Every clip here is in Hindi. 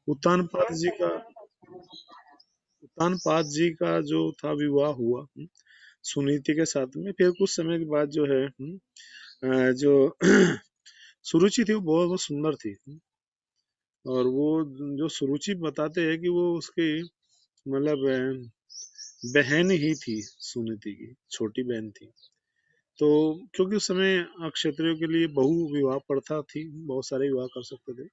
उत्तानपाद जी का उत्तानपाद जी का जो था विवाह हुआ सुनीति के साथ में। फिर कुछ समय के बाद जो है जो सुरुचि थी वो बहुत बहुत सुंदर थी। और वो जो सुरुचि बताते हैं कि वो उसकी मतलब बहन ही थी, सुनीति की छोटी बहन थी। तो क्योंकि उस समय क्षत्रियों के लिए बहु विवाह प्रथा थी, बहुत सारे विवाह कर सकते थे।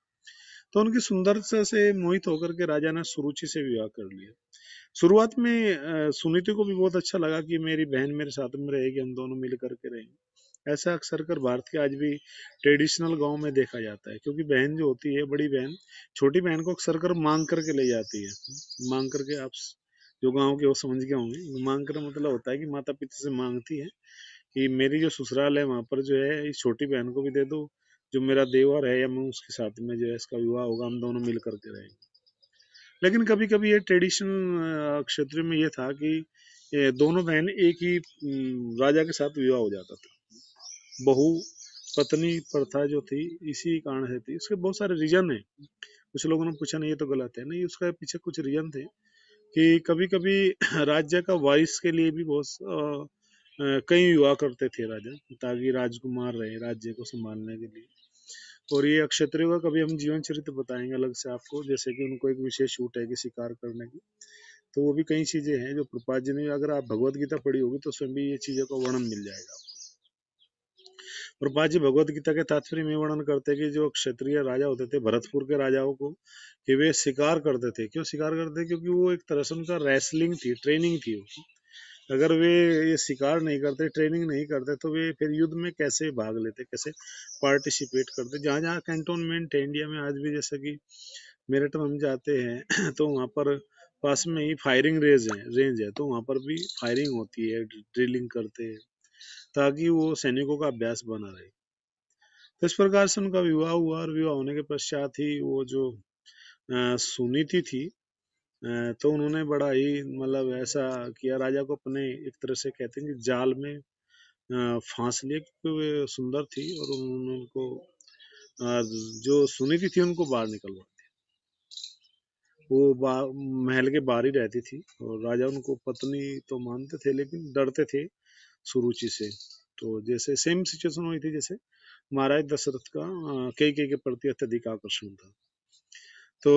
तो उनकी सुंदरता से मोहित होकर के राजा ने सुरुचि से विवाह कर लिया। शुरुआत में सुनीति को भी बहुत अच्छा लगा कि मेरी बहन मेरे साथ में रहेगी, हम दोनों मिल करके रहेंगे। ऐसा अक्सर कर भारत के आज भी ट्रेडिशनल गांव में देखा जाता है, क्योंकि बहन जो होती है, बड़ी बहन छोटी बहन को अक्सर कर मांग करके ले जाती है। मांग करके, आप जो गांव के वो समझ गए होंगे, मांग कर मतलब होता है कि माता पिता से मांगती है कि मेरी जो ससुराल है वहां पर जो है इस छोटी बहन को भी दे दो, जो मेरा देवर है या मैं उसके साथ में जो है इसका विवाह होगा, हम दोनों मिल करके रहेंगे। लेकिन कभी कभी ये ट्रेडिशन क्षेत्र में ये था कि ये दोनों बहन एक ही राजा के साथ विवाह हो जाता था। बहु पत्नी प्रथा जो थी इसी कारण से थी। उसके बहुत सारे रीजन है। कुछ लोगों ने पूछा नहीं ये तो गलत है, नहीं, उसका पीछे कुछ रीजन थे कि कभी कभी राज्य का वारिस के लिए भी बहुत कई विवाह करते थे राजा, ताकि राजकुमार रहे राज्य को संभालने के लिए। और ये अक्षत्रियों का कभी हम जीवन चरित्र बताएंगे अलग से आपको, जैसे कि उनको एक विशेष छूट है कि शिकार करने की। तो वो भी कई चीजें हैं जो प्रपात जी ने, अगर आप भगवत गीता पढ़ी होगी तो उसमें भी ये चीजों का वर्णन मिल जाएगा आपको। प्रपात जी भगवत गीता के तात्पर्य में वर्णन करते हैं कि जो क्षत्रिय राजा होते थे भरतपुर के राजाओं को, कि वे शिकार करते थे। क्यों शिकार करते थे? क्योंकि वो एक तरह से उनका रेसलिंग थी, ट्रेनिंग थी वो। अगर वे ये शिकार नहीं करते, ट्रेनिंग नहीं करते, तो वे फिर युद्ध में कैसे भाग लेते, कैसे पार्टिसिपेट करते। जहाँ जहाँ कैंटोनमेंट है इंडिया में आज भी, जैसे कि मेरठ में हम जाते हैं तो वहाँ पर पास में ही फायरिंग रेंज है, तो वहाँ पर भी फायरिंग होती है, ड्रिलिंग करते हैं, ताकि वो सैनिकों का अभ्यास बना रहे। तो इस प्रकार से उनका विवाह हुआ, और विवाह होने के पश्चात ही वो जो सुनीति थी, तो उन्होंने बड़ा ही मतलब ऐसा किया, राजा को अपने एक तरह से कहते हैं कि जाल में फांस लिया, क्योंकि वे सुंदर थी। और उन्होंने उनको जो सुनीति थी उनको बाहर निकलवा, वो महल के बाहर ही रहती थी। और राजा उनको पत्नी तो मानते थे, लेकिन डरते थे सुरुचि से। तो जैसे सेम सिचुएशन हुई थी जैसे महाराज दशरथ का कई के प्रति अत्यधिक आकर्षण था। तो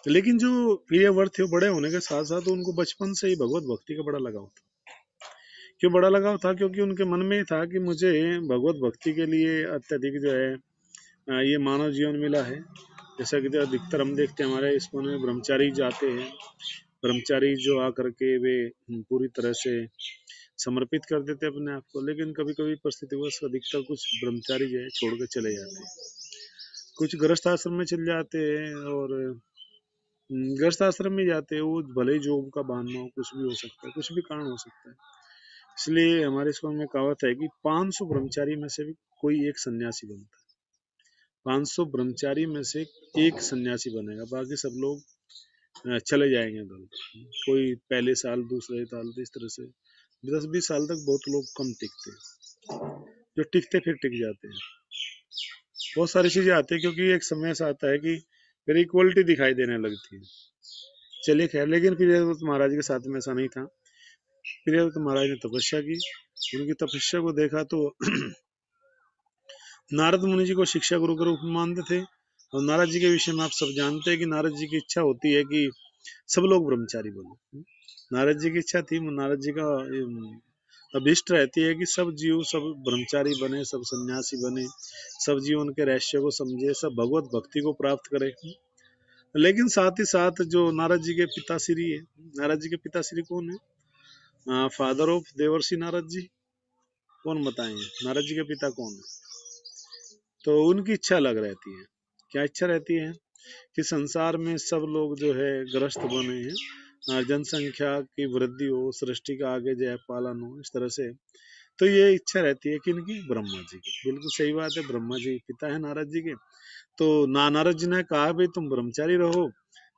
लेकिन जो प्रिय वर थे, वो बड़े होने के साथ साथ उनको बचपन से ही भगवत भक्ति का बड़ा लगाव था। क्यों बड़ा लगाव था? क्योंकि उनके मन में था कि मुझे भगवत भक्ति के लिए अत्यधिक जो है ये मानव जीवन मिला है। जैसा कि जो अधिकतर हम देखते हैं हमारे स्कूल में ब्रह्मचारी जाते हैं, ब्रह्मचारी जो आकर के वे पूरी तरह से समर्पित कर देते अपने आप को। लेकिन कभी कभी परिस्थितिवश अधिकतर कुछ ब्रह्मचारी जो है छोड़ के चले जाते हैं, कुछ गृहस्थ आश्रम में चले जाते हैं। और गृहस्थ आश्रम में जाते हैं, वो भले ही जॉब का बहाना हो, कुछ भी हो सकता है, कुछ भी कारण हो सकता है। इसलिए हमारे स्कूल में कहावत है कि 500 ब्रह्मचारी में से भी कोई एक सन्यासी बनता है। 500 ब्रह्मचारी में से एक सन्यासी बनेगा, बाकी सब लोग चले जाएंगे दल। कोई पहले साल, दूसरे साल, इस तरह से 10-20 साल तक बहुत लोग कम टिकते हैं। जो टिकते फिर टिक जाते हैं। बहुत सारी चीजें आती है, क्योंकि एक समय ऐसा आता है कि फिर इक्वलिटी दिखाई देने लगती है। चलिए खैर, लेकिन फिर महाराज के साथ में ऐसा नहीं था। फिर महाराज ने तपस्या की। उनकी तपस्या को देखा तो नारद मुनि जी को शिक्षा गुरु के रूप में मानते थे। और नारद जी के विषय में आप सब जानते हैं कि नारद जी की इच्छा होती है कि सब लोग ब्रह्मचारी बने। नारद जी की इच्छा थी, नारद जी का अभिष्ट रहती है कि सब जीव सब ब्रह्मचारी बने, सब सन्यासी बने, सब जीव उनके रहस्य को समझे, सब भगवत भक्ति को प्राप्त करे। लेकिन साथ ही साथ जो नारद जी के पिताश्री है, नारद जी के पिताश्री कौन है? फादर ऑफ देवर्षि नारद जी। कौन बताएंगे नारद जी के पिता कौन है? तो उनकी इच्छा अलग रहती है। क्या इच्छा रहती है? कि संसार में सब लोग जो है ग्रस्त बने हैं, जनसंख्या की वृद्धि हो, सृष्टि का आगे जो है पालन हो, इस तरह से। तो ये इच्छा रहती है कि इनकी, ब्रह्मा जी की। बिल्कुल सही बात है, ब्रह्मा जी पिता है नारद जी के। तो नारद जी ने कहा भाई तुम ब्रह्मचारी रहो,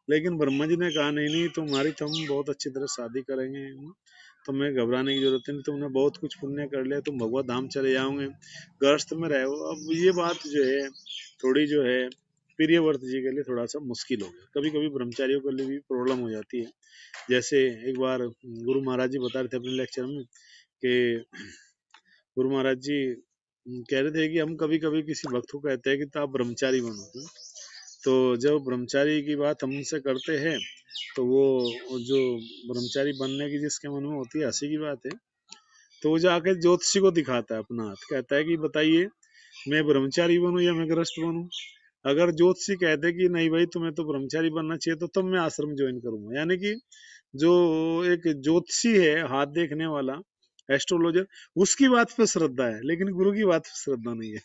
लेकिन ब्रह्मा जी ने कहा नहीं नहीं, तुम्हारी तो हम बहुत अच्छी तरह शादी करेंगे, तुम्हें घबराने की जरूरत नहीं, तुमने बहुत कुछ पुण्य कर लिया, तुम भगवत धाम चले जाओगे, गृहस्थ में रहो। अब ये बात जो है थोड़ी जो है प्रियव्रत जी के लिए थोड़ा सा मुश्किल हो गया। कभी कभी ब्रह्मचारियों के लिए भी प्रॉब्लम हो जाती है। जैसे एक बार गुरु महाराज जी बता रहे थे अपने लेक्चर में कि गुरु महाराज जी कह रहे थे कि हम कभी कभी किसी भक्त को कहते हैं कि तो आप ब्रह्मचारी बनो। तो जब ब्रह्मचारी की बात हमसे करते हैं तो वो जो ब्रह्मचारी बनने की जिसके मन में होती है, हंसी की बात है, तो वो जाके ज्योतिषी को दिखाता है अपना हाथ, कहता है कि बताइए मैं ब्रह्मचारी बनूं या मैं गृहस्थ बनूं। अगर ज्योतिषी कहते कि नहीं भाई तुम्हें तो ब्रह्मचारी बनना चाहिए, तो तब मैं आश्रम ज्वाइन करूंगा। यानी कि जो एक ज्योतिषी है, हाथ देखने वाला एस्ट्रोलॉजर, उसकी बात पे श्रद्धा है, लेकिन गुरु की बात पे श्रद्धा नहीं है।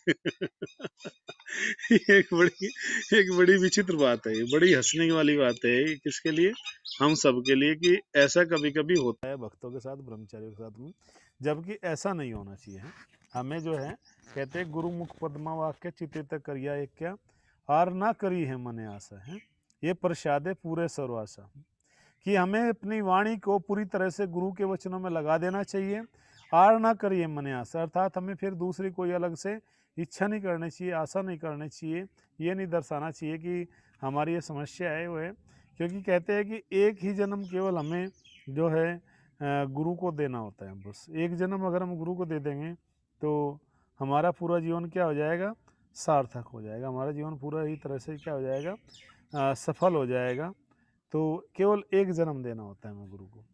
ये एक बड़ी विचित्र बात है, ये बड़ी हंसने वाली बात है। ये किसके लिए? हम सब के लिए, कि ऐसा कभी कभी होता है भक्तों के साथ, ब्रह्मचारियों के साथ में, जबकि ऐसा नहीं होना चाहिए। हमें जो है कहते हैं गुरु मुख पद्मा वाक्य चित्त करिया एक क्या आर ना करी है मने आशा है, ये प्रसादे पूरे सर्वासा, कि हमें अपनी वाणी को पूरी तरह से गुरु के वचनों में लगा देना चाहिए। आर ना करिए मने आशा, अर्थात हमें फिर दूसरी कोई अलग से इच्छा नहीं करनी चाहिए, आशा नहीं करनी चाहिए, ये नहीं दर्शाना चाहिए कि हमारी ये समस्या है वो है। क्योंकि कहते हैं कि एक ही जन्म केवल हमें जो है गुरु को देना होता है। बस एक जन्म अगर हम गुरु को दे देंगे तो हमारा पूरा जीवन क्या हो जाएगा? सार्थक हो जाएगा। हमारा जीवन पूरा ही तरह से क्या हो जाएगा? सफल हो जाएगा। तो केवल एक जन्म देना होता है हमें गुरु को।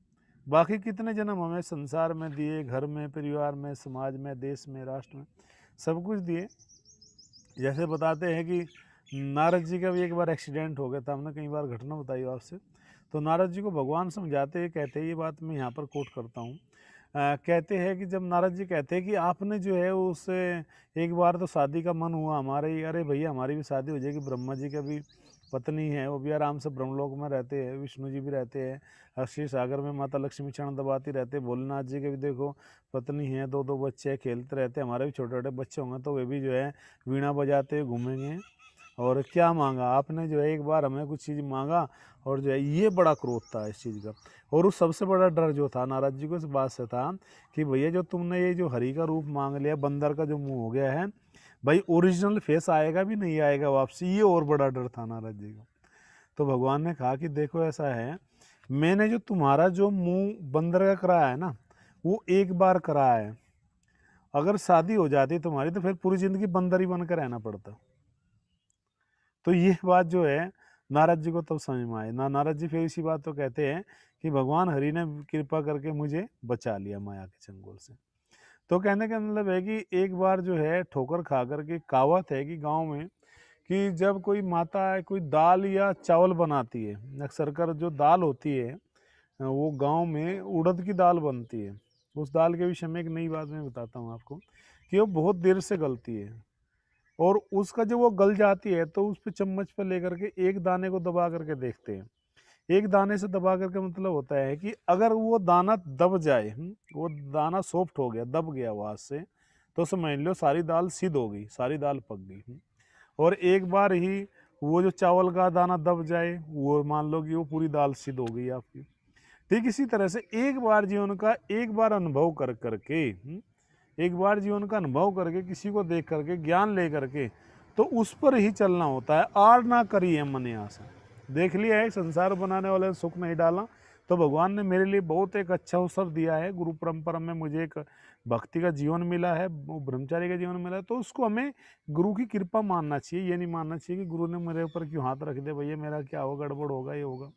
बाकी कितने जन्म हमें संसार में दिए, घर में, परिवार में, समाज में, देश में, राष्ट्र में, सब कुछ दिए। जैसे बताते हैं कि नारद जी का भी एक बार एक्सीडेंट हो गया था, हमने कई बार घटना बताई आपसे। तो नारद जी को भगवान समझाते हैं, कहते हैं, ये बात मैं यहाँ पर कोट करता हूँ, कहते हैं कि जब नारद जी कहते हैं कि आपने जो है उससे एक बार तो शादी का मन हुआ हमारे ही, अरे भैया हमारी भी शादी हो जाएगी, ब्रह्मा जी का भी पत्नी है, वो भी आराम से ब्रह्मलोक में रहते हैं, विष्णु जी भी रहते हैं, क्षीर सागर में माता लक्ष्मी क्षण दबाती रहते हैं, भोलेनाथ जी के भी देखो पत्नी है, दो दो बच्चे हैं, खेलते रहते हैं, हमारे भी छोटे छोटे बच्चे होंगे तो वे भी जो है वीणा बजाते हुए घूमेंगे। और क्या मांगा आपने, जो है एक बार हमें कुछ चीज़ मांगा, और जो है ये बड़ा क्रोध था इस चीज़ का। और उस सबसे बड़ा डर जो था नारद जी को इस बात से था कि भैया जो तुमने ये जो हरि का रूप मांग लिया, बंदर का जो मुंह हो गया है, भाई ओरिजिनल फेस आएगा भी नहीं आएगा वापसी, ये और बड़ा डर था नारद जी को। तो भगवान ने कहा कि देखो ऐसा है, मैंने जो तुम्हारा जो मुंह बंदर का कराया है ना, वो एक बार कराया है, अगर शादी हो जाती तुम्हारी तो फिर पूरी जिंदगी बंदर ही बनकर रहना पड़ता। तो ये बात जो है नारद जी को तब समझ में आई ना। नारद जी फिर इसी बात को कहते हैं कि भगवान हरि ने कृपा करके मुझे बचा लिया माया के चंगुल से। तो कहने का मतलब है कि एक बार जो है ठोकर खा करके, कहावत है कि गांव में कि जब कोई माता है कोई दाल या चावल बनाती है, अक्सर कर जो दाल होती है वो गांव में उड़द की दाल बनती है। उस दाल के विषय में एक नई बात मैं बताता हूँ आपको कि वो बहुत देर से गलती है, और उसका जब वो गल जाती है तो उस पर चम्मच पर लेकर के एक दाने को दबा करके देखते हैं। एक दाने से दबा करके मतलब होता है कि अगर वो दाना दब जाए, वो दाना सॉफ्ट हो गया, दब गया हाथ से, तो समझ लो सारी दाल सिद्ध हो गई, सारी दाल पक गई। और एक बार ही वो जो चावल का दाना दब जाए, वो मान लो कि वो पूरी दाल सिद्ध हो गई आपकी। ठीक इसी तरह से एक बार जीवन का एक बार अनुभव कर करके, एक बार जीवन का अनुभव करके, किसी को देख करके, ज्ञान ले करके, तो उस पर ही चलना होता है। आर ना करिए मन आशा। देख लिया है संसार बनाने वाले सुख नहीं डाला, तो भगवान ने मेरे लिए बहुत एक अच्छा अवसर दिया है, गुरु परंपरा में मुझे एक भक्ति का जीवन मिला है, वो ब्रह्मचारी का जीवन मिला है, तो उसको हमें गुरु की कृपा मानना चाहिए। ये नहीं मानना चाहिए कि गुरु ने मेरे ऊपर क्यों हाथ रख दिया, भैया मेरा क्या होगा, गड़बड़ होगा, ये होगा।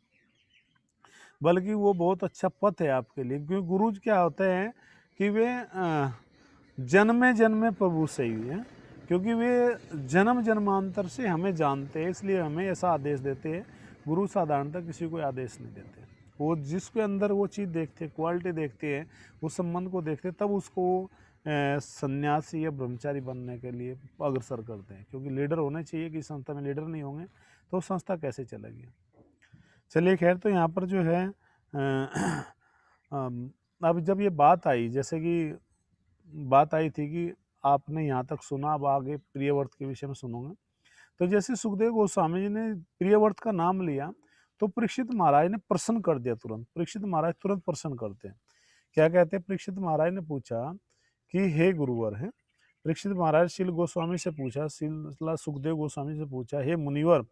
बल्कि वो बहुत अच्छा पथ है आपके लिए, क्योंकि गुरु क्या होते हैं कि वे जन्मे जन्मे प्रभु से ही है, क्योंकि वे जन्म जन्मांतर से हमें जानते हैं, इसलिए हमें ऐसा आदेश देते हैं। गुरु साधारणतः किसी को आदेश नहीं देते, वो जिसके अंदर वो चीज़ देखते हैं, क्वालिटी देखते हैं, उस संबंध को देखते हैं, तब उसको सन्यासी या ब्रह्मचारी बनने के लिए अग्रसर करते हैं। क्योंकि लीडर होने चाहिए, कि संस्था में लीडर नहीं होंगे तो संस्था कैसे चलेगी। चलिए खैर, तो यहाँ पर जो है अब जब ये बात आई, जैसे कि बात आई थी कि आपने यहाँ तक सुना, अब आगे प्रियव्रत के विषय में सुनोगे। तो जैसे सुखदेव गोस्वामी जी ने प्रियव्रत का नाम लिया तो परीक्षित महाराज ने प्रश्न कर दिया तुरंत। परीक्षित महाराज तुरंत प्रश्न करते हैं, क्या कहते हैं? परीक्षित महाराज ने पूछा कि हे गुरुवर है, परीक्षित महाराज शील गोस्वामी से पूछा, शील सुखदेव गोस्वामी से पूछा, हे मुनिवर,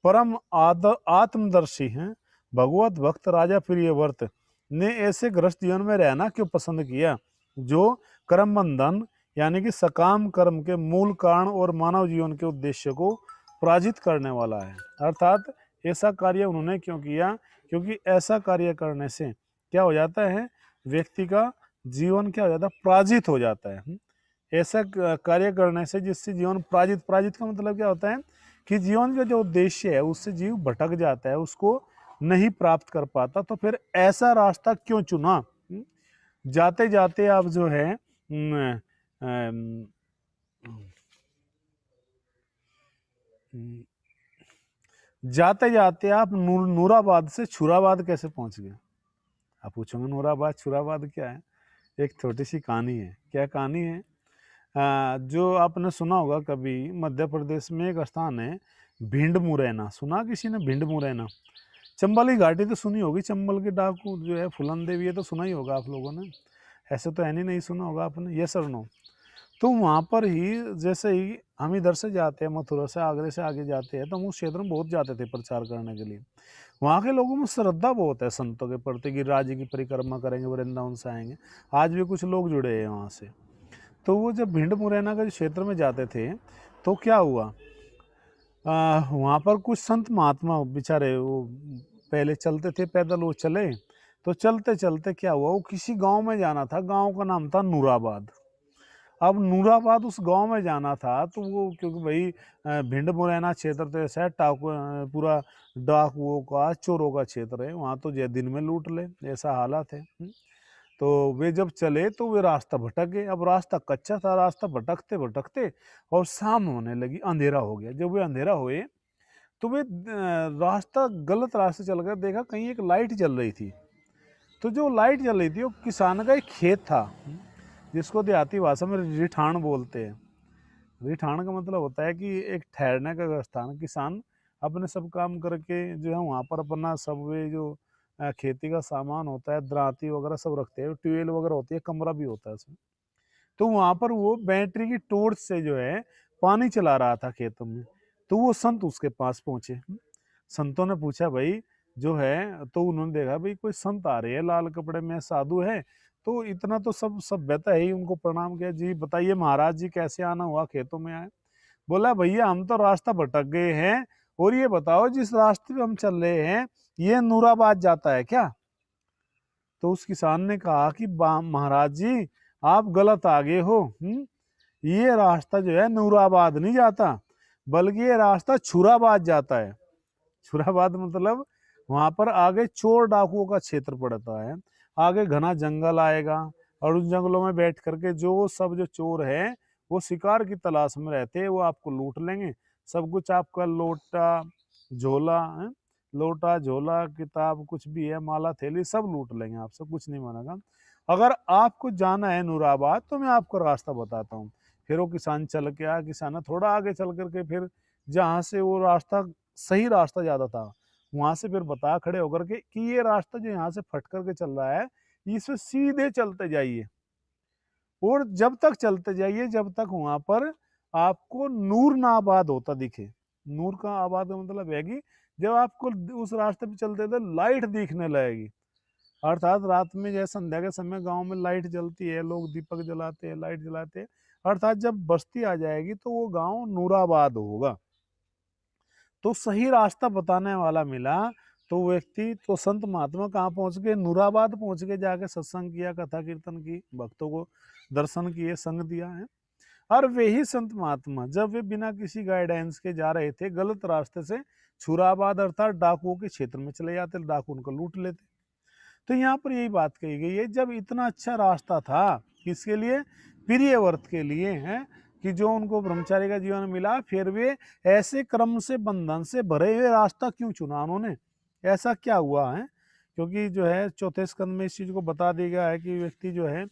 परम आत्मदर्शी हैं भगवत भक्त राजा प्रियव्रत ने ऐसे गृहस्थ जीवन में रहना क्यों पसंद किया जो कर्म बंधन यानी कि सकाम कर्म के मूल कारण और मानव जीवन के उद्देश्य को पराजित करने वाला है। अर्थात ऐसा कार्य उन्होंने क्यों किया, क्योंकि ऐसा कार्य करने से क्या हो जाता है, व्यक्ति का जीवन क्या हो जाता है, पराजित हो जाता है। ऐसा कार्य करने से जिससे जीवन पराजित, पराजित का मतलब क्या होता है कि जीवन का जो उद्देश्य है उससे जीव भटक जाता है, उसको नहीं प्राप्त कर पाता। तो फिर ऐसा रास्ता क्यों चुना? जाते जाते आप जो है जाते जाते आप नूराबाद से छुराबाद कैसे पहुंच गए? आप पूछोगे नूराबाद छुराबाद क्या है? एक छोटी सी कहानी है। क्या कहानी है? जो आपने सुना होगा कभी, मध्य प्रदेश में एक स्थान है भिंड मुरैना। सुना किसी ने भिंड मुरैना? चंबल की घाटी तो सुनी होगी, चंबल के डाकू जो है फुलन देवी, ये तो सुना ही होगा आप लोगों ने। ऐसे तो है नहीं सुना होगा आपने, ये सर नो। तो वहाँ पर ही जैसे ही हम इधर से जाते हैं, मथुरा से आगरे से आगे जाते हैं, तो हम उस क्षेत्र में बहुत जाते थे प्रचार करने के लिए। वहाँ के लोगों में श्रद्धा बहुत है संतों के प्रति, गिरिराज जी की परिक्रमा करेंगे, वृंदावन से आएंगे। आज भी कुछ लोग जुड़े हैं वहाँ से। तो वो जब भिंड मुरैना के क्षेत्र में जाते थे तो क्या हुआ, वहाँ पर कुछ संत महात्मा बेचारे वो पहले चलते थे पैदल, वो चले तो चलते चलते क्या हुआ, वो किसी गांव में जाना था, गांव का नाम था नूराबाद। अब नूराबाद उस गांव में जाना था तो वो, क्योंकि भाई भिंड मुरैना क्षेत्र तो ऐसा है पूरा डाकुओं का चोरों का क्षेत्र है, वहाँ तो जो दिन में लूट ले ऐसा हालात है। तो वे जब चले तो वे रास्ता भटक गए। अब रास्ता कच्चा था, रास्ता भटकते भटकते और शाम होने लगी, अंधेरा हो गया। जब वे अंधेरा हुए तो वे रास्ता गलत रास्ते चल गए, देखा कहीं एक लाइट जल रही थी। तो जो लाइट जल रही थी वो किसान का एक खेत था, जिसको देहाती भाषा में रिठान बोलते हैं। रिठान का मतलब होता है कि एक ठहरने का स्थान। किसान अपने सब काम करके जो है वहाँ पर अपना सब वे जो खेती का सामान होता है, दरांती वगैरह सब रखते हैं, ट्यूबवेल वगैरह होती है, कमरा भी होता है उसमें। तो वहां पर वो बैटरी की टॉर्च से जो है पानी चला रहा था खेतों में। तो वो संत उसके पास पहुंचे। संतों ने पूछा भाई जो है, तो उन्होंने देखा भाई कोई संत आ रहे हैं लाल कपड़े में, साधु है। तो इतना तो सब सभ्यता है ही, उनको प्रणाम किया, जी बताइए महाराज जी कैसे आना हुआ, खेतों में आए? बोला भैया हम तो रास्ता भटक गए हैं, और ये बताओ जिस रास्ते पे हम चल रहे हैं ये नूराबाद जाता है क्या? तो उस किसान ने कहा कि महाराज जी आप गलत आ गए हो। ये रास्ता जो है नूराबाद नहीं जाता, बल्कि ये रास्ता छुराबाद जाता है। छुराबाद मतलब वहां पर आगे चोर डाकुओं का क्षेत्र पड़ता है, आगे घना जंगल आएगा, और उन जंगलों में बैठ करके जो सब जो चोर है वो शिकार की तलाश में रहते हैं, वो आपको लूट लेंगे। सब कुछ आपका लोटा झोला है, लोटा झोला किताब कुछ भी है, माला थैली सब लूट लेंगे आपसे, कुछ नहीं मानेगा। अगर आपको जाना है नूराबाद तो मैं आपको रास्ता बताता हूँ। फिर वो किसान चल के आया, किसान ने थोड़ा आगे चल करके फिर जहाँ से वो रास्ता सही रास्ता ज्यादा था वहां से फिर बता खड़े होकर के कि ये रास्ता जो यहाँ से फट करके चल रहा है इसमें सीधे चलते जाइए, और जब तक चलते जाइए जब तक वहां पर आपको नूर ना आबाद होता दिखे। नूर का आबाद का मतलब है कि जब आपको उस रास्ते पे चलते थे लाइट दिखने लगेगी, अर्थात रात में जैसे संध्या के समय गांव में लाइट जलती है, लोग दीपक जलाते हैं, लाइट जलाते हैं, अर्थात जब बस्ती आ जाएगी तो वो गांव नूराबाद होगा। तो सही रास्ता बताने वाला मिला। तो व्यक्ति तो संत महात्मा कहाँ पहुंच गए, नूराबाद पहुंच गए, जाके सत्संग किया, कथा कीर्तन की, भक्तों को दर्शन किए, संग दिया है। और वे ही संत महात्मा जब वे बिना किसी गाइडेंस के जा रहे थे गलत रास्ते से छुराबाद अर्थात डाकुओं के क्षेत्र में चले जाते, डाकू उनको लूट लेते। तो यहाँ पर यही बात कही गई है, जब इतना अच्छा रास्ता था किसके लिए, प्रियव्रत के लिए है, कि जो उनको ब्रह्मचारी का जीवन मिला, फिर वे ऐसे क्रम से बंधन से भरे हुए रास्ता क्यों चुना उन्होंने? ऐसा क्या हुआ है? क्योंकि जो है चौथे स्कंद में इस चीज को बता दिया गया है कि व्यक्ति जो है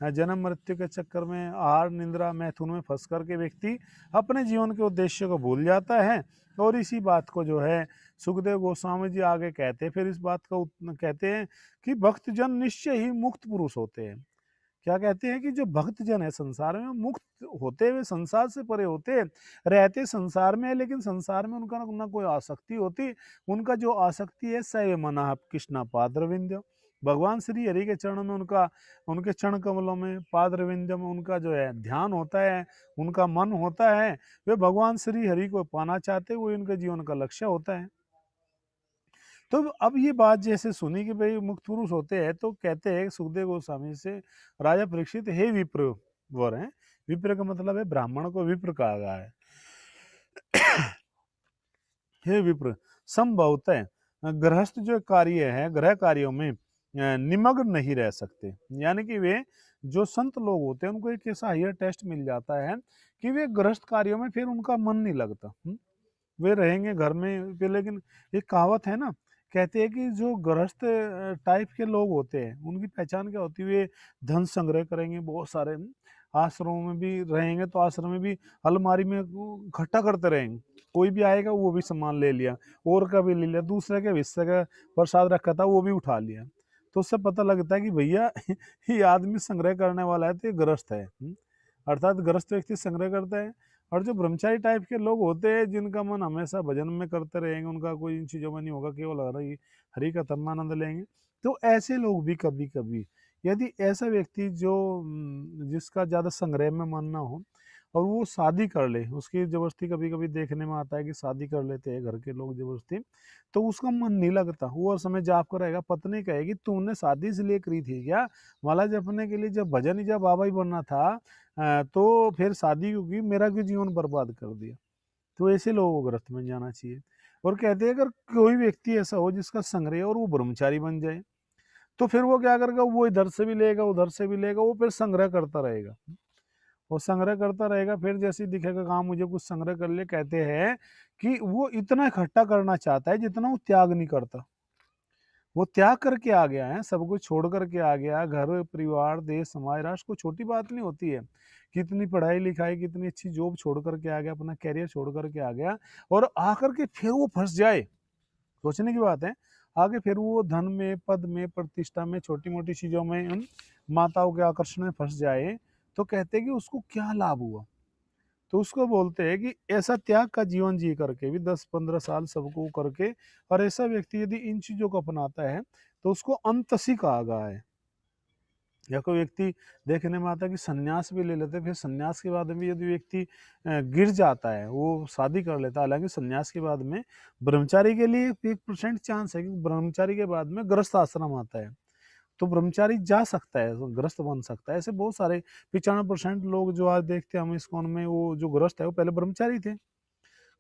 जन्म मृत्यु के चक्कर में आहार निंद्रा मैथुन में फंस करके व्यक्ति अपने जीवन के उद्देश्य को भूल जाता है। और इसी बात को जो है सुखदेव गोस्वामी जी आगे कहते हैं, फिर इस बात को कहते हैं कि भक्तजन निश्चय ही मुक्त पुरुष होते हैं। क्या कहते हैं कि जो भक्त जन है संसार में मुक्त होते हुए संसार से परे होते रहते संसार में है, लेकिन संसार में उनका ना कोई आसक्ति होती। उनका जो आसक्ति है सैव मना कृष्णा पाद्रविंद, भगवान श्री हरि के चरणों में उनका, उनके चरण कमलों में पाद्रविंद में उनका जो है ध्यान होता है, उनका मन होता है। वे भगवान श्री हरि को पाना चाहते, वो उनके जीवन का लक्ष्य होता है। तो अब ये बात जैसे सुनी कि भाई मुक्त पुरुष होते हैं, तो कहते हैं सुखदेव गोस्वामी से राजा परीक्षित, हे विप्र वर हैं, विप्र का मतलब है ब्राह्मण को विप्र कहा गया है। हे विप्र संभवतः गृहस्थ जो कार्य है ग्रह कार्यों में निमग्न नहीं रह सकते, यानी कि वे जो संत लोग होते हैं उनको एक ऐसा हायर टेस्ट मिल जाता है कि वे गृहस्थ कार्यों में फिर उनका मन नहीं लगता। वे रहेंगे घर में फिर, लेकिन एक कहावत है ना, कहते हैं कि जो गृहस्थ टाइप के लोग होते हैं उनकी पहचान क्या होती है, वे धन संग्रह करेंगे बहुत सारे, आश्रमों में भी रहेंगे तो आश्रम में भी अलमारी में इकट्ठा करते रहेंगे, कोई भी आएगा वो भी सामान ले लिया, और का भी ले लिया, दूसरे के हिस्से का प्रसाद रखा था वो भी उठा लिया। तो उससे पता लगता है कि भैया ये आदमी संग्रह करने वाला है, तो ये गृहस्थ है। अर्थात गृहस्थ व्यक्ति संग्रह करता है। और जो ब्रह्मचारी टाइप के लोग होते हैं जिनका मन हमेशा भजन में करते रहेंगे, उनका कोई इन चीजों में नहीं होगा, केवल हरि का धर्मानंद लेंगे, तो ऐसे लोग भी कभी कभी, यदि ऐसा व्यक्ति जो जिसका ज्यादा संग्रह में मन ना हो और वो शादी कर ले, उसकी जबरदस्ती कभी कभी देखने में आता है कि शादी कर लेते हैं घर के लोग जबरदस्ती, तो उसका मन नहीं लगता, वो और समय जाप कर रहेगा। पत्नी कहेगी तूने शादी इसलिए करी थी क्या, माला जपने के लिए, जब भजन ही जब बाबा ही बनना था तो फिर शादी क्योंकि मेरा क्यों जीवन बर्बाद कर दिया। तो ऐसे लोगों को ग्रस्त में जाना चाहिए। और कहते हैं अगर कोई व्यक्ति ऐसा हो जिसका संग्रह और वो ब्रह्मचारी बन जाए, तो फिर वो क्या करेगा, वो इधर से भी लेगा उधर से भी लेगा, वो फिर संग्रह करता रहेगा, वो संग्रह करता रहेगा। फिर जैसे ही दिखेगा काम मुझे कुछ संग्रह कर ले, कहते हैं कि वो इतना इकट्ठा करना चाहता है जितना वो त्याग नहीं करता। वो त्याग करके आ गया है, सब कुछ छोड़ करके आ गया, घर परिवार देश समाज राष्ट्र को छोटी बात नहीं होती है, कितनी पढ़ाई लिखाई कितनी अच्छी जॉब छोड़ करके आ गया, अपना कैरियर छोड़ करके आ गया, और आकर के फिर वो फंस जाए, सोचने की बात है। आगे फिर वो धन में पद में प्रतिष्ठा में छोटी मोटी चीजों में उन माताओं के आकर्षण में फंस जाए, तो कहते हैं कि उसको क्या लाभ हुआ। तो उसको बोलते हैं कि ऐसा त्याग का जीवन जी करके भी 10-15 साल सबको करके, और ऐसा व्यक्ति यदि इन चीजों को अपनाता है तो उसको अंतसी कहा गया है। या कोई व्यक्ति देखने में आता है कि सन्यास भी ले लेते हैं, फिर सन्यास के बाद में भी यदि व्यक्ति गिर जाता है, वो शादी कर लेता है, हालांकि सन्यास के बाद में ब्रह्मचारी के लिए 1% चांस है, क्योंकि ब्रह्मचारी के बाद में गृहस्थ आश्रम आता है, तो ब्रह्मचारी जा सकता है, ग्रस्त बन सकता है। ऐसे बहुत सारे 95% लोग जो आज देखते हैं हम इस्कॉन में, वो जो ग्रस्त है वो पहले ब्रह्मचारी थे,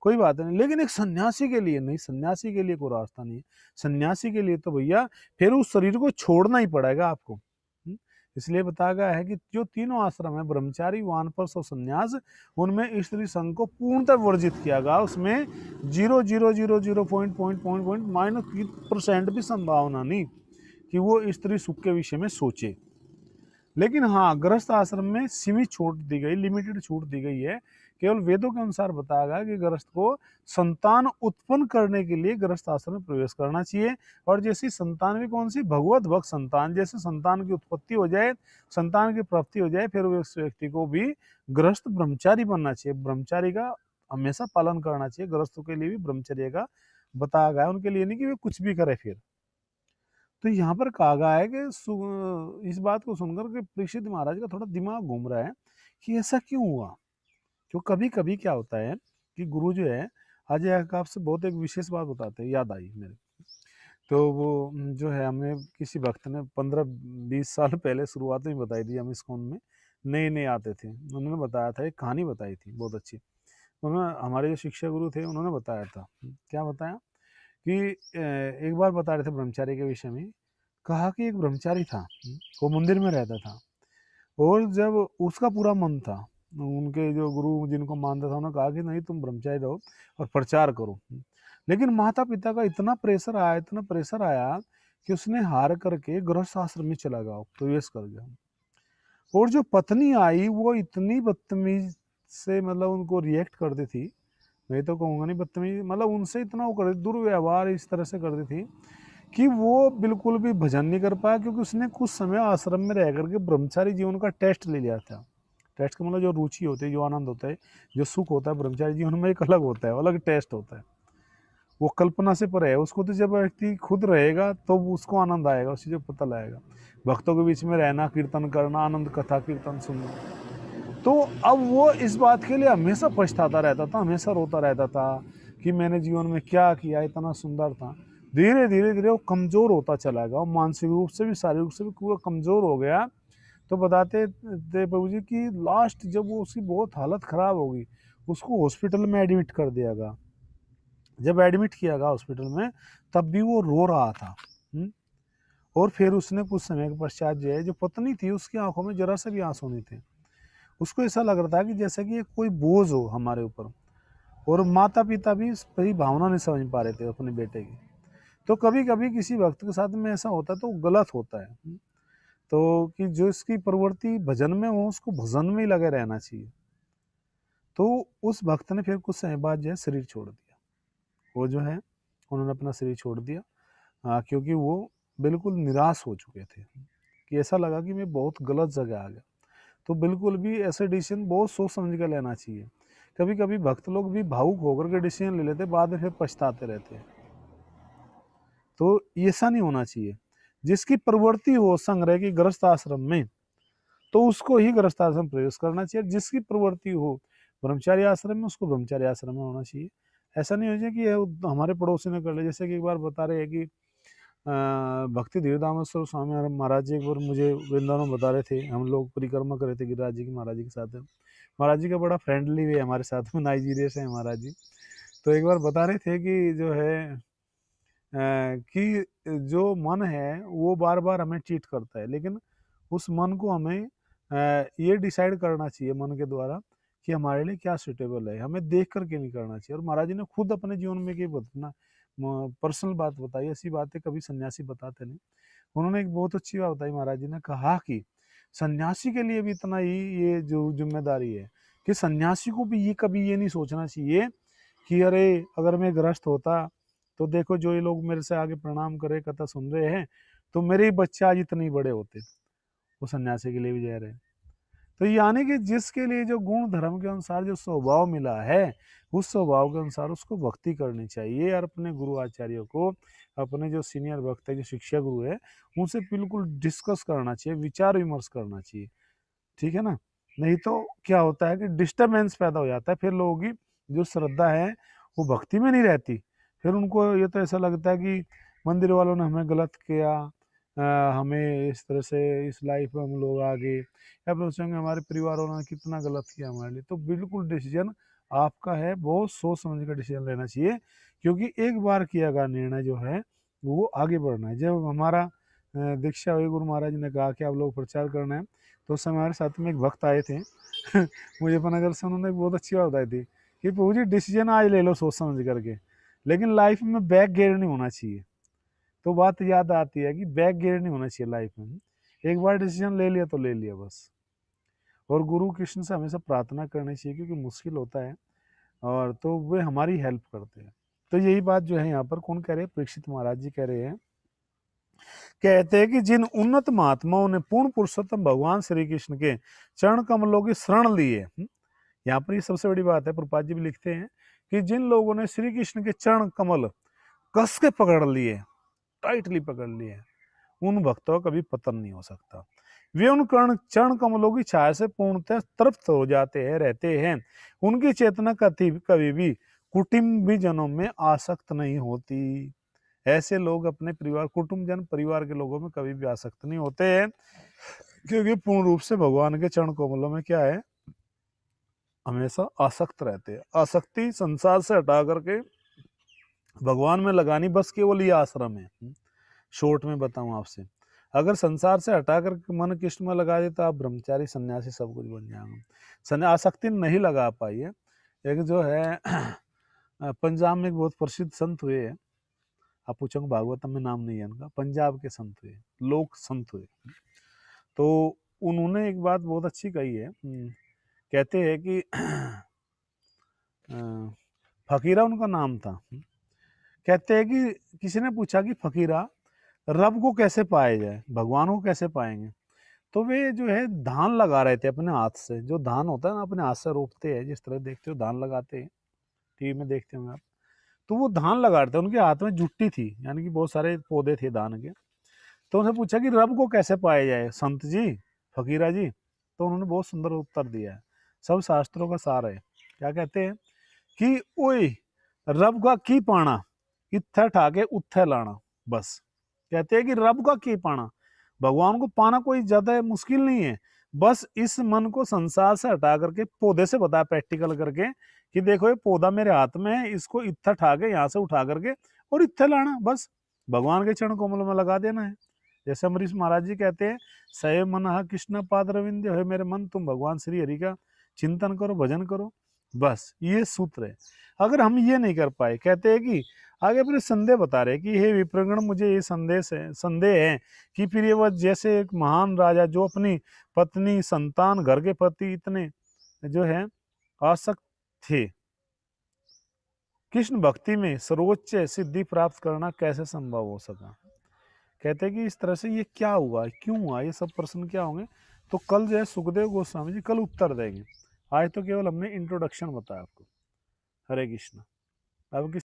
कोई बात नहीं। लेकिन एक सन्यासी के लिए नहीं, सन्यासी के लिए कोई रास्ता नहीं है। सन्यासी के लिए तो भैया फिर उस शरीर को छोड़ना ही पड़ेगा आपको। इसलिए बताया गया है कि जो तीनों आश्रम है, ब्रह्मचारी वानप्रस्थ और संन्यास, उनमें स्त्री संघ को पूर्णतः वर्जित किया गया। उसमें 0.000 पॉइंट -% भी संभावना नहीं कि वो स्त्री सुख के विषय में सोचे। लेकिन हाँ, गृहस्थ आश्रम में सीमित छूट दी गई, लिमिटेड छूट दी गई है। केवल वेदों के अनुसार बताया गया कि गृहस्थ को संतान उत्पन्न करने के लिए गृहस्थ आश्रम में प्रवेश करना चाहिए। और जैसी संतान भी कौन सी, भगवत भक्त संतान, जैसे संतान की उत्पत्ति हो जाए, संतान की प्राप्ति हो जाए, फिर उस व्यक्ति को भी गृहस्थ ब्रह्मचारी बनना चाहिए। ब्रह्मचारी का हमेशा पालन करना चाहिए। गृहस्थों के लिए भी ब्रह्मचर्य का बताया गया है, उनके लिए नहीं कि वे कुछ भी करे फिर। तो यहाँ पर कहा गया है कि इस बात को सुनकर के परीक्षित महाराज का थोड़ा दिमाग घूम रहा है कि ऐसा क्यों हुआ। क्यों कभी कभी क्या होता है कि गुरु जो है, आज आपसे बहुत एक विशेष बात बताते हैं, याद आई मेरे। तो वो जो है, हमें किसी भक्त ने 15-20 साल पहले शुरुआत में बताई थी, हम इस्कॉन में नए नए आते थे, उन्होंने बताया था, एक कहानी बताई थी बहुत अच्छी। उन्होंने, हमारे जो शिक्षा गुरु थे, उन्होंने बताया था। क्या बताया कि एक बार बता रहे थे ब्रह्मचारी के विषय में, कहा कि एक ब्रह्मचारी था, वो मंदिर में रहता था, और जब उसका पूरा मन था, उनके जो गुरु जिनको मानता था उन्होंने कहा कि नहीं तुम ब्रह्मचारी रहो और प्रचार करो। लेकिन माता पिता का इतना प्रेशर आया, इतना प्रेशर आया कि उसने हार करके गृहस्थ आश्रम में चला गया, प्रवेश कर गया। और जो पत्नी आई वो इतनी बदतमीज से, मतलब उनको रिएक्ट करती थी, मैं तो कहूँगा नहीं बदतमीज, मतलब उनसे इतना वो कर दुर्व्यवहार इस तरह से करती थी कि वो बिल्कुल भी भजन नहीं कर पाया, क्योंकि उसने कुछ समय आश्रम में रह करके ब्रह्मचारी जीवन का टेस्ट ले लिया था। टेस्ट का मतलब जो रुचि होती है, जो आनंद होता है, जो सुख होता है ब्रह्मचारी जीवन में, एक अलग होता है, अलग टेस्ट होता है, वो कल्पना से परे है। उसको तो जब व्यक्ति खुद रहेगा तो उसको आनंद आएगा, उसे जो पता लगेगा। भक्तों के बीच में रहना, कीर्तन करना, आनंद कथा कीर्तन सुनना, तो अब वो इस बात के लिए हमेशा पछताता रहता था, हमेशा रोता रहता था कि मैंने जीवन में क्या किया, इतना सुंदर था। धीरे धीरे धीरे वो कमजोर होता चला गया, मानसिक रूप से भी शारीरिक रूप से भी पूरा कमजोर हो गया। तो बताते थे प्रभु जी कि लास्ट जब वो उसकी बहुत हालत खराब हो गई, उसको हॉस्पिटल में एडमिट कर दिया गया। जब एडमिट किया गया हॉस्पिटल में, तब भी वो रो रहा था। और फिर उसने कुछ समय के पश्चात जो है, जो पत्नी थी उसकी आंखों में जरा सा भी आंसू नहीं थे। उसको ऐसा लग रहा था कि जैसे कि ये कोई बोझ हो हमारे ऊपर। और माता पिता भी इस परी भावना नहीं समझ पा रहे थे अपने बेटे की। तो कभी कभी किसी भक्त के साथ में ऐसा होता है तो गलत होता है। तो कि जो इसकी प्रवृत्ति भजन में हो, उसको भजन में ही लगे रहना चाहिए। तो उस भक्त ने फिर कुछ समय बाद जो है शरीर छोड़ दिया। वो जो है, उन्होंने अपना शरीर छोड़ दिया, क्योंकि वो बिल्कुल निराश हो चुके थे, कि ऐसा लगा कि मैं बहुत गलत जगह आ गया। तो बिल्कुल भी ऐसे डिसीजन बहुत सोच समझ कर लेना चाहिए। कभी कभी भक्त लोग भी भावुक होकर के डिसीजन ले लेते, बाद में फिर पछताते रहते हैं। तो ऐसा नहीं होना चाहिए। जिसकी प्रवृत्ति हो संग्रह की गृहस्थ आश्रम में, तो उसको ही गृहस्थ आश्रम प्रवेश करना चाहिए। जिसकी प्रवृत्ति हो ब्रह्मचारी आश्रम में, उसको ब्रह्मचारी आश्रम में होना चाहिए। ऐसा नहीं हो जाए कि हमारे पड़ोसी ने कर ले। जैसे कि एक बार बता रहे हैं कि भक्ति धीर दामेश्वर स्वामी महाराज जी एक बार मुझे वृंदावन बता रहे थे, हम लोग परिक्रमा कर रहे थे गिरिराज जी की महाराज जी के साथ। महाराज जी का बड़ा फ्रेंडली वे हमारे साथ में, नाइजीरिया से है महाराज जी। तो एक बार बता रहे थे कि जो है कि जो मन है वो बार बार हमें चीट करता है, लेकिन उस मन को हमें ये डिसाइड करना चाहिए मन के द्वारा कि हमारे लिए क्या सुटेबल है, हमें देख करके नहीं करना चाहिए। और महाराज जी ने खुद अपने जीवन में ये अपना पर्सनल बात बताई, ऐसी बातें कभी सन्यासी बताते नहीं। उन्होंने एक बहुत अच्छी बात बताई, महाराज जी ने कहा कि सन्यासी के लिए भी इतना ही ये जो जिम्मेदारी है कि सन्यासी को भी ये कभी ये नहीं सोचना चाहिए कि अरे अगर मैं ग्रस्त होता तो देखो जो ये लोग मेरे से आगे प्रणाम करे, कथा सुन रहे हैं, तो मेरे ही बच्चे आज इतने ही बड़े होते। वो सन्यासी के लिए भी जहर है। तो यानी कि जिसके लिए जो गुण धर्म के अनुसार जो स्वभाव मिला है, उस स्वभाव के अनुसार उसको भक्ति करनी चाहिए। और अपने गुरु आचार्यों को, अपने जो सीनियर भक्त है, जो शिक्षा गुरु है, उनसे बिल्कुल डिस्कस करना चाहिए, विचार विमर्श करना चाहिए। ठीक है ना। नहीं तो क्या होता है कि डिस्टरबेंस पैदा हो जाता है, फिर लोगों की जो श्रद्धा है वो भक्ति में नहीं रहती। फिर उनको ये तो ऐसा लगता है कि मंदिर वालों ने हमें गलत किया, हमें इस तरह से इस लाइफ में हम लोग आगे, या फिर सोचेंगे हमारे परिवार वालों ने कितना गलत किया हमारे लिए। तो बिल्कुल डिसीजन आपका है, बहुत सोच समझ कर डिसीजन लेना चाहिए, क्योंकि एक बार किया गया निर्णय जो है वो आगे बढ़ना है। जब हमारा दीक्षा हुई, गुरु महाराज ने कहा कि आप लोग प्रचार करना है, तो उस समय हमारे साथ में एक भक्त आए थे मुजफ्फरनगर से। उन्होंने बहुत अच्छी बात बताई थी कि प्रभु जी डिसीजन आज ले लो सोच समझ करके, लेकिन लाइफ में बैक गियर नहीं होना चाहिए। तो बात याद आती है कि बैक गियर नहीं होना चाहिए लाइफ में। एक बार डिसीजन ले लिया तो ले लिया बस। और गुरु कृष्ण से हमेशा प्रार्थना करनी चाहिए, क्योंकि मुश्किल होता है, और तो वे हमारी हेल्प करते हैं। तो यही बात जो है यहाँ पर कौन कह रहे हैं, परीक्षित महाराज जी कह रहे हैं। कहते हैं कि जिन उन्नत महात्माओं ने पूर्ण पुरुषोत्तम भगवान श्री कृष्ण के चरण कमलों की शरण ली है, यहाँ पर ये सबसे बड़ी बात है। प्रभुपाद जी भी लिखते हैं कि जिन लोगों ने श्री कृष्ण के चरण कमल कस के पकड़ लिए, टाइटली पकड़ लिए, उन भक्तों का कभी पतन नहीं हो सकता। वे उन चरण कमलों की छाया से पूर्णतः तृप्त हो जाते हैं, रहते हैं। उनकी चेतना कभी भी कुटुंबी जनों में आसक्त नहीं होती। ऐसे लोग अपने परिवार, कुटुंब जन, परिवार के लोगों में कभी भी आसक्त नहीं होते हैं, क्योंकि पूर्ण रूप से भगवान के चरण कमलों में क्या है, हमेशा आसक्त रहते हैं। आसक्ति संसार से हटा करके भगवान में लगानी, बस केवल ये आश्रम है। शॉर्ट में बताऊं आपसे, अगर संसार से हटा कर मन कृष्ण में लगा दे तो आप ब्रह्मचारी सन्यासी सब कुछ बन जाएंगे। आसक्ति नहीं लगा पाई है। एक जो है पंजाब में एक बहुत प्रसिद्ध संत हुए हैं, आप पूछोगे भागवतम में नाम नहीं है उनका, पंजाब के संत हुए, लोक संत हुए। तो उन्होंने एक बात बहुत अच्छी कही है। कहते हैं कि फकीरा उनका नाम था। कहते हैं कि किसी ने पूछा कि फकीरा रब को कैसे पाया जाए, भगवान को कैसे पाएंगे। तो वे जो है धान लगा रहे थे अपने हाथ से, जो धान होता है ना अपने हाथ से रोपते हैं, जिस तरह देखते हो धान लगाते हैं, टीवी में देखते होंगे आप। तो वो धान लगा रहे थे, उनके हाथ में जुट्टी थी, यानी कि बहुत सारे पौधे थे धान के। तो उन्हें पूछा कि रब को कैसे पाया जाए संत जी, फकीरा जी। तो उन्होंने बहुत सुंदर उत्तर दिया है, सब शास्त्रों का सार है। क्या कहते हैं कि ओए रब का की पाना, इत्थे ठाके उत्थे लाना। बस कहते हैं कि रब का की पाना, भगवान को पाना कोई ज्यादा मुश्किल नहीं है। बस इस मन को संसार से हटा करके पौधे से बताया प्रैक्टिकल करके कि देखो ये पौधा मेरे हाथ में है, इसको इत्था ठाके यहाँ से उठा करके और इत्थे लाना, बस भगवान के चरण कमल में लगा देना है। जैसे अमरीश महाराज जी कहते हैं, सय मन कृष्ण पाद रविंद है, मेरे मन तुम भगवान श्री हरि का चिंतन करो, भजन करो। बस ये सूत्र है। अगर हम ये नहीं कर पाए, कहते हैं कि आगे अपने संदेह बता रहे कि हे विप्रगण, मुझे ये संदेह है कि फिर ये वह जैसे एक महान राजा जो अपनी पत्नी संतान घर के प्रति इतने जो है आसक्त थे, कृष्ण भक्ति में सर्वोच्च सिद्धि प्राप्त करना कैसे संभव हो सका। कहते हैं कि इस तरह से ये क्या हुआ, क्यों हुआ, ये सब प्रश्न क्या होंगे, तो कल जो है सुखदेव गोस्वामी जी कल उत्तर देंगे। आज तो केवल हमने इंट्रोडक्शन बताया आपको। हरे कृष्ण। अब